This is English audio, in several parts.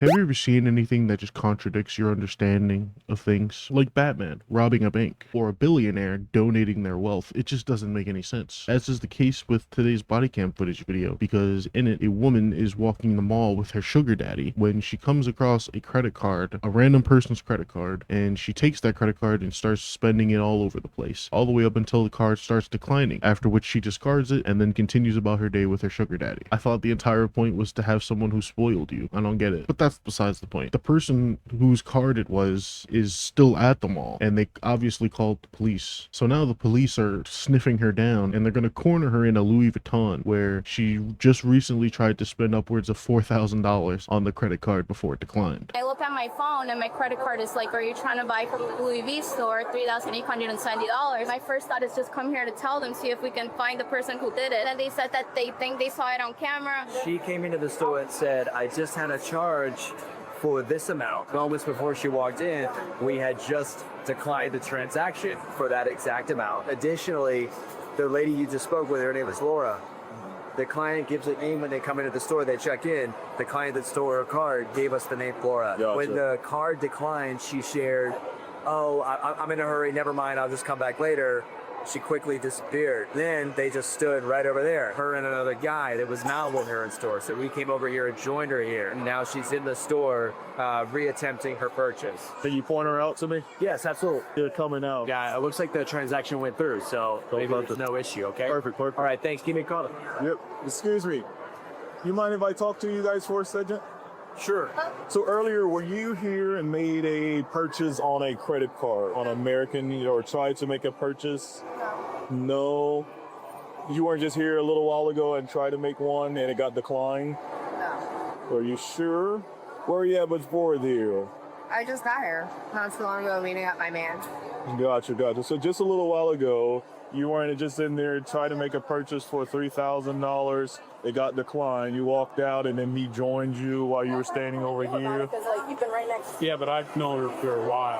Have you ever seen anything that just contradicts your understanding of things? Like Batman robbing a bank or a billionaire donating their wealth. It just doesn't make any sense. As is the case with today's body cam footage video, because in it, a woman is walking the mall with her sugar daddy when she comes across a credit card, a random person's credit card, and she takes that credit card and starts spending it all over the place, all the way up until the card starts declining, after which she discards it and then continues about her day with her sugar daddy. I thought the entire point was to have someone who spoiled you. I don't get it. But that's besides the point. The person whose card it was is still at the mall, and they obviously called the police. So now the police are sniffing her down, and they're going to corner her in a Louis Vuitton, where she just recently tried to spend upwards of $4,000 on the credit card before it declined. I look at my phone and my credit card is like, are you trying to buy from the Louis V store, $3,870? My first thought is just come here to tell them, see if we can find the person who did it. And they said that they think they saw it on camera. She came into the store and said, I just had a charge for this amount. Moments before she walked in, we had just declined the transaction for that exact amount. Additionally, the lady you just spoke with, her name is Laura. The client gives a name when they come into the store, they check in. The client that stole her card gave us the name Laura. Gotcha. When the card declined, she shared, oh, I'm in a hurry, never mind, I'll just come back later. She quickly disappeared. Then they just stood right over there, her and another guy that was not with her in store. So we came over here and joined her here. And now she's in the store reattempting her purchase. Can you point her out to me? Yes, absolutely. They're coming out. Yeah, it looks like the transaction went through, so maybe there's no issue, okay? Perfect. All right, thanks. Give me a call. Yep. Excuse me. You mind if I talk to you guys for a second? Sure. So earlier, were you here and made a purchase on a credit card on American, or tried to make a purchase? No. You weren't just here a little while ago and tried to make one and it got declined? No. Are you sure? Where are you at before there? I just got here not too long ago meeting up my man. Gotcha. So just a little while ago, you weren't just in there trying to make a purchase for $3,000. It got declined. You walked out, and then he joined you while you were standing over here. Because like you've been right next to Yeah, but I've known her for a while.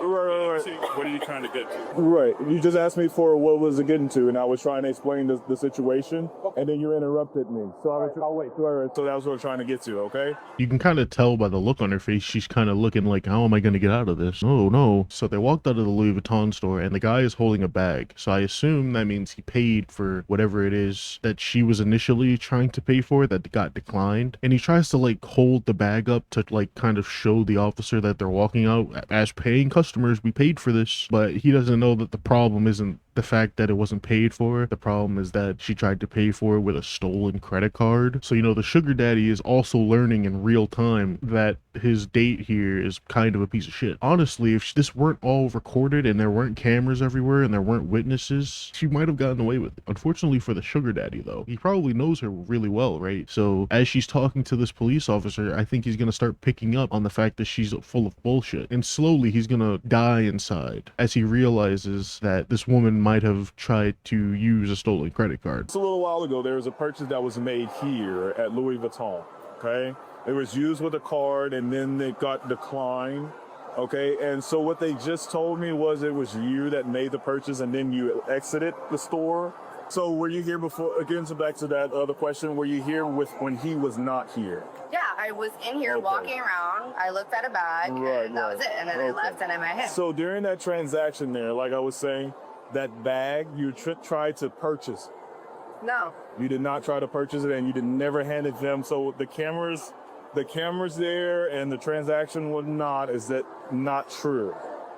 Right. What are you trying to get to? Right. You just asked me for what was it getting to, and I was trying to explain the situation, and then you interrupted me. So I'll wait. Right. So that was what I'm trying to get to, okay? You can kind of tell by the look on her face, she's kind of looking like, how am I going to get out of this? Oh, no. So they walked out of the Louis Vuitton store, and the guy is holding a bag. So I assume that means he paid for whatever it is that she was initially trying to pay for that got declined. And he tries to, like, hold the bag up to, like, kind of show the officer that they're walking out as paying customers. We paid for this. But he doesn't know that the problem isn't the fact that it wasn't paid for. The problem is that she tried to pay for it with a stolen credit card. So, you know, the sugar daddy is also learning in real time that his date here is kind of a piece of shit. Honestly, if this weren't all recorded and there weren't cameras everywhere and there weren't witnesses, she might have gotten away with it. Unfortunately for the sugar daddy, though, he probably knows her really well, right? So as she's talking to this police officer, I think he's gonna start picking up on the fact that she's full of bullshit. And slowly he's gonna die inside as he realizes that this woman might have tried to use a stolen credit card. So a little while ago, there was a purchase that was made here at Louis Vuitton, okay? It was used with a card, and then it got declined, okay? And so what they just told me was it was you that made the purchase, and then you exited the store. So were you here before, again, so back to that other question, were you here when he was not here? Yeah, I was in here walking around. I looked at a bag, and that was it. And then I left, and I met him. So during that transaction there, like I was saying, that bag, you tried to purchase. No. You did not try to purchase it, and you never handed them. So the cameras there and the transaction was not. Is that not true?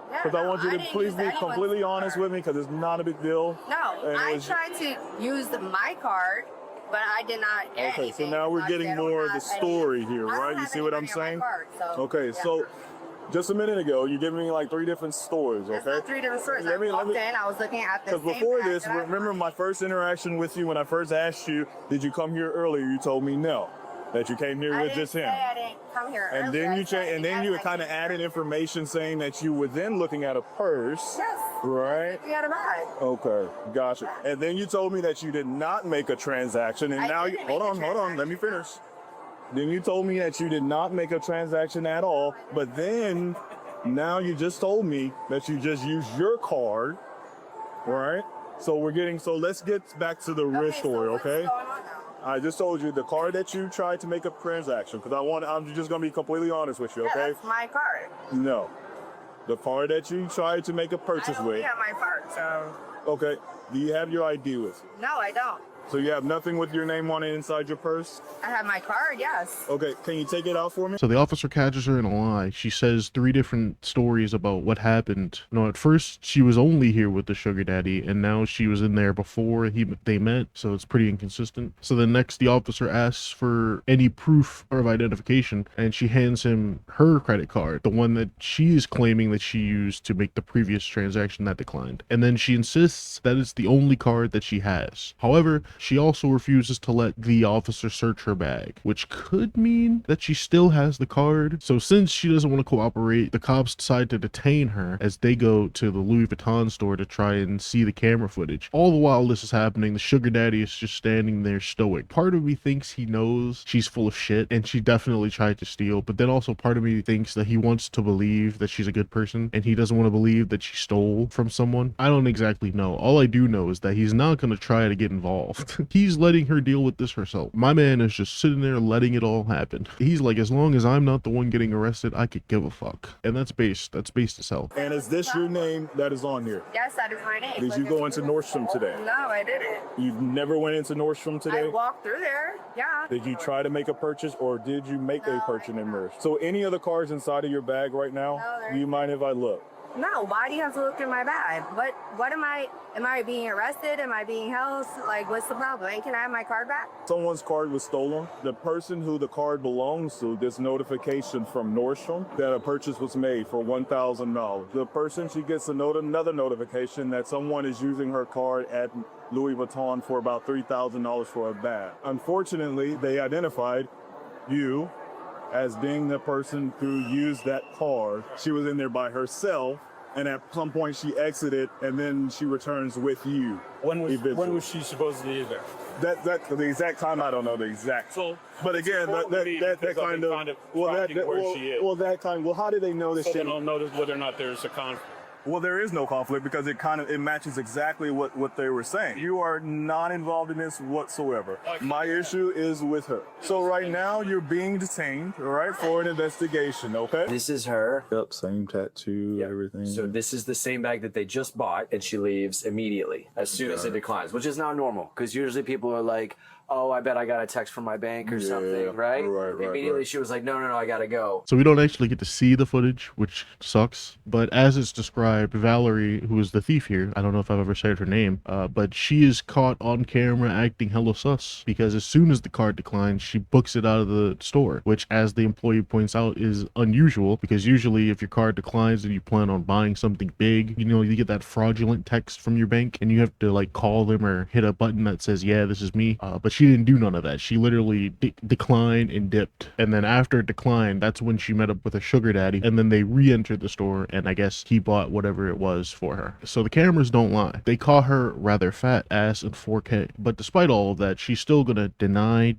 Because I want you to please be completely honest with me, because it's not a big deal. No, I tried to use my card, but I did not get anything. So now we're getting more of the story here, right? You see what I'm saying? Okay, so just a minute ago, you gave me like 3 different stories, okay? It's not 3 different stories. I walked in, I was looking at the same Because before bag this, that I remember bought. my first interaction with you when I first asked you, did you come here earlier? You told me no, that you came here with just him. I didn't come here And earlier. then you kind of added information saying that you were then looking at a purse. Yes. Right? We had a bag. Okay, gotcha. And then you told me that you did not make a transaction, and now you hold on, let me finish. Then you told me that you did not make a transaction at all, but then now you just told me that you just used your card, right? So let's get back to the real story, okay? What's going on now? I just told you the card that you tried to make a transaction, because I'm just going to be completely honest with you, Yeah, okay? that's my card. No. The card that you tried to make a purchase I only with. have my card, so. Okay. Do you have your ID with you? No, I don't. So you have nothing with your name on it inside your purse? I have my card, yes. Okay, can you take it out for me? So the officer catches her in a lie. She says 3 different stories about what happened. No, at first she was only here with the sugar daddy, and now she was in there before they met, so it's pretty inconsistent. So then next the officer asks for any proof of identification, and she hands him her credit card, the one that she is claiming that she used to make the previous transaction that declined. And then she insists that it's the only card that she has. However, she also refuses to let the officer search her bag, which could mean that she still has the card. So since she doesn't want to cooperate, the cops decide to detain her as they go to the Louis Vuitton store to try and see the camera footage. All the while this is happening, the sugar daddy is just standing there stoic. Part of me thinks he knows she's full of shit and she definitely tried to steal, but then also part of me thinks that he wants to believe that she's a good person and he doesn't want to believe that she stole from someone. I don't exactly know. All I do know is that he's not going to try to get involved. He's letting her deal with this herself. My man is just sitting there letting it all happen. He's like, as long as I'm not the one getting arrested, I could give a fuck. And that's base as hell. And is this your name that is on here? Yes, that is my name. Did you go into Nordstrom today? No, I didn't. You never went into Nordstrom I today? walked through there, yeah. Did you try to make a purchase or did you make a purchase in Nordstrom? So any of the cards inside of your bag right now, No, do you mind if I look? No, why do you have to look in my bag? What am I being arrested? Am I being held? Like, what's the problem? And can I have my card back? Someone's card was stolen. The person who the card belongs to gets notification from Nordstrom that a purchase was made for $1,000. The person, she gets another notification that someone is using her card at Louis Vuitton for about $3,000 for a bag. Unfortunately, they identified you as being the person who used that card. She was in there by herself, and at some point she exited, and then she returns with you. When was she supposed to be there? That the exact time, I don't know the exact. So, but again, that kind of well, how do they know this so shit? they don't notice whether or not there's a conflict. Well, there is no conflict because it matches exactly what they were saying. You are not involved in this whatsoever. My issue is with her. So right now you're being detained, all right, for an investigation, okay? This is her. Yep, same tattoo, everything. So this is the same bag that they just bought, and she leaves immediately as soon as it declines, which is not normal because usually people are like, oh, I bet I got a text from my bank or something, right? Immediately she was like, no, I gotta go. So we don't actually get to see the footage, which sucks. But as it's described, Valerie, who is the thief here, I don't know if I've ever said her name, but she is caught on camera acting hella sus because as soon as the card declines, she books it out of the store, which, as the employee points out, is unusual because usually if your card declines and you plan on buying something big, you get that fraudulent text from your bank and you have to like call them or hit a button that says, yeah, this is me. But she didn't do none of that. She literally declined and dipped. And then after it declined, that's when she met up with a sugar daddy. And then they re-entered the store and I guess he bought whatever it was for her. So the cameras don't lie. They caught her rather fat ass in 4K. But despite all of that, she's still gonna deny,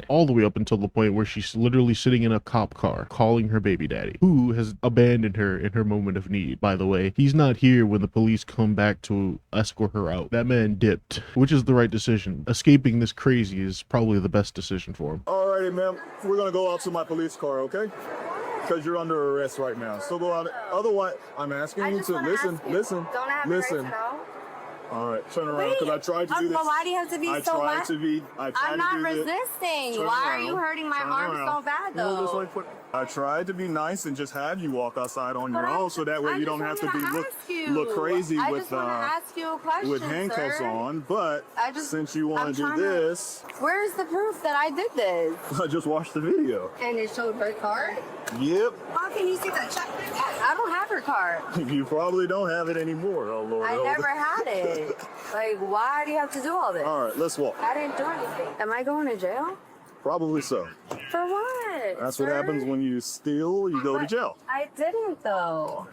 all the way up until the point where she's literally sitting in a cop car calling her baby daddy, who has abandoned her in her moment of need. By the way, he's not here when the police come back to escort her out. That man dipped, which is the right decision. Escaping this crazy is probably the best decision for him. Alrighty, ma'am. We're gonna go out to my police car, okay? Because you're under arrest right now. So go out. Otherwise, I'm asking you to listen. Don't have the right to know. All right, turn around because I tried to do this. But why do you have to be so mad? I'm not resisting. Why are you hurting my arm so bad though? I tried to be nice and just have you walk outside on your own, so that way you don't have to look crazy with handcuffs on. But since you want to do this, where's the proof that I did this? I just watched the video. And it showed her card. Yep. How can you see that? I don't have her card. You probably don't have it anymore. Oh Lord. I never had it. Like, why do you have to do all this? All right, let's walk. I didn't do anything. Am I going to jail? Probably so. For what? That's what happens when you steal, you go to jail. I didn't though.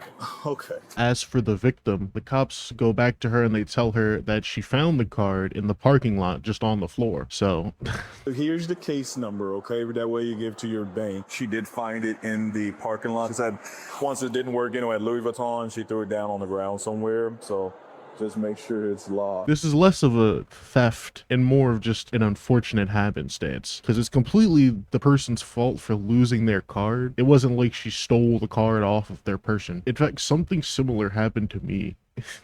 Okay. As for the victim, the cops go back to her and they tell her that she found the card in the parking lot just on the floor. So here's the case number, okay? That way you give to your bank. She did find it in the parking lot. She said once it didn't work, at Louis Vuitton, she threw it down on the ground somewhere. So Just make sure it's locked. This is less of a theft and more of just an unfortunate happenstance, because it's completely the person's fault for losing their card. It wasn't like she stole the card off of their person. In fact, something similar happened to me.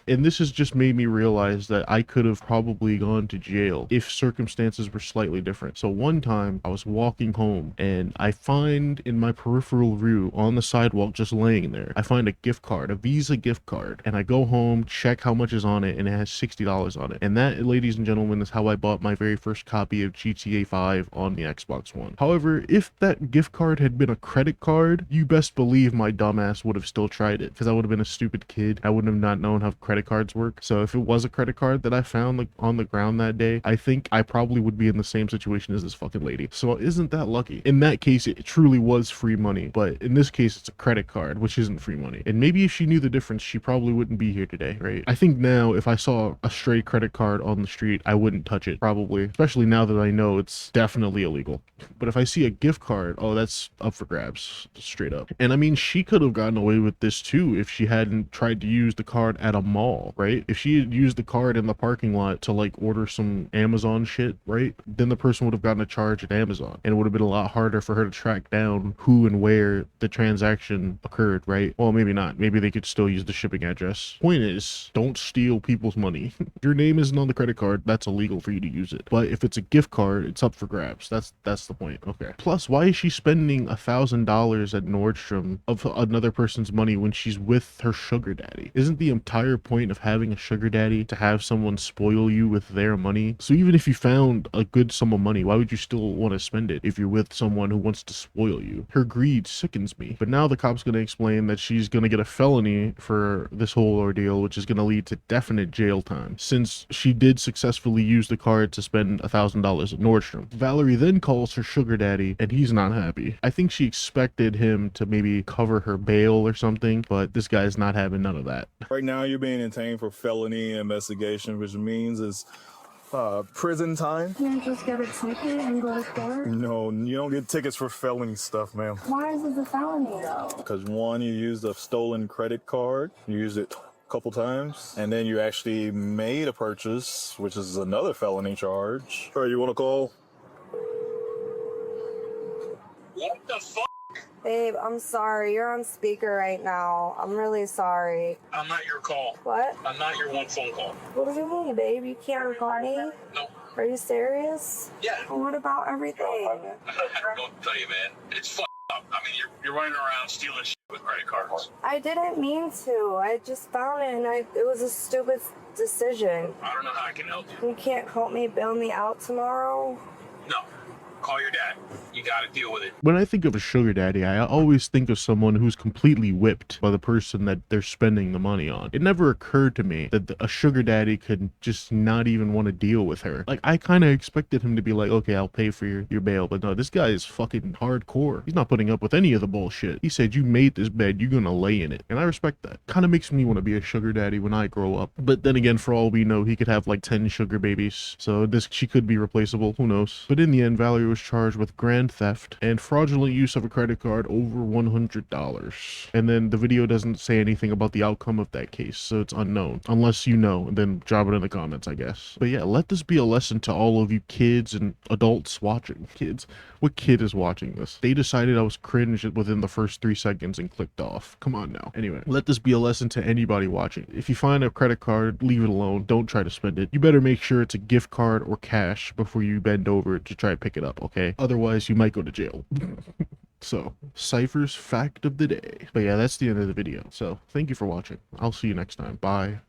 And this has just made me realize that I could have probably gone to jail if circumstances were slightly different. So one time I was walking home and I find in my peripheral view on the sidewalk just laying there, I find a gift card, a Visa gift card, and I go home, check how much is on it, and it has $60 on it. And that, ladies and gentlemen, is how I bought my very first copy of GTA 5 on the Xbox One. However, if that gift card had been a credit card, you best believe my dumbass would have still tried it, because I would have been a stupid kid. I wouldn't have not known how credit cards work. So if it was a credit card that I found like on the ground that day, I think I probably would be in the same situation as this fucking lady. So isn't that lucky? In that case, it truly was free money, but in this case, it's a credit card, which isn't free money. And maybe if she knew the difference, she probably wouldn't be here today, right? I think now if I saw a stray credit card on the street, I wouldn't touch it, probably, especially now that I know it's definitely illegal. But if I see a gift card, oh, that's up for grabs, straight up. And I mean, she could have gotten away with this too if she hadn't tried to use the card at a mall, right? If she had used the card in the parking lot to like order some Amazon shit, right? Then the person would have gotten a charge at Amazon, and it would have been a lot harder for her to track down who and where the transaction occurred, right? Well, maybe not. Maybe they could still use the shipping address. Point is, don't steal people's money. If your name isn't on the credit card, that's illegal for you to use it. But if it's a gift card, it's up for grabs. That's the point. Okay. Plus, why is she spending $1,000 at Nordstrom of another person's money when she's with her sugar daddy? Isn't the entire point of having a sugar daddy to have someone spoil you with their money? So even if you found a good sum of money, why would you still want to spend it if you're with someone who wants to spoil you? Her greed sickens me. But now the cop's going to explain that she's going to get a felony for this whole ordeal, which is going to lead to definite jail time, since she did successfully use the card to spend $1,000 at Nordstrom. Valerie then calls her sugar daddy, and he's not happy. I think she expected him to maybe cover her bail or something, but this guy's not having none of that. Right now, you're being detained for felony investigation, which means is prison time. Can I just get a ticket and go to court? No, you don't get tickets for felony stuff, ma'am. Why is this a felony though? Because one, you used a stolen credit card. You used it a couple times, and then you actually made a purchase, which is another felony charge. All right, you want to call? What the fuck? Babe, I'm sorry. You're on speaker right now. I'm really sorry. I'm not your call. What? I'm not your one phone call. What do you mean, babe? You can't record me? No. Are you serious? Yeah. Well, what about everything? Don't tell you, man. It's fucked up. I mean, you're running around stealing shit with credit cards. I didn't mean to. I just found it and it was a stupid decision. I don't know how I can help you. You can't help me bail me out tomorrow? No. Call your dad. You gotta deal with it. When I think of a sugar daddy, I always think of someone who's completely whipped by the person that they're spending the money on. It never occurred to me that a sugar daddy could just not even want to deal with her. Like, I kind of expected him to be like, okay, I'll pay for your bail. But no, this guy is fucking hardcore. He's not putting up with any of the bullshit. He said, you made this bed, you're gonna lay in it. And I respect that. Kind of makes me want to be a sugar daddy when I grow up. But then again, for all we know, he could have like 10 sugar babies. So she could be replaceable. Who knows? But in the end, Valerie was charged with grand theft and fraudulent use of a credit card over $100. And then the video doesn't say anything about the outcome of that case, so it's unknown. Unless you know, and then drop it in the comments, I guess. But yeah, let this be a lesson to all of you kids and adults watching. Kids? What kid is watching this? They decided I was cringe within the first 3 seconds and clicked off. Come on now. Anyway, let this be a lesson to anybody watching. If you find a credit card, leave it alone. Don't try to spend it. You better make sure it's a gift card or cash before you bend over to try to pick it up, okay? Otherwise, you might go to jail. So, Cypher's fact of the day. But yeah, that's the end of the video. So, thank you for watching. I'll see you next time. Bye.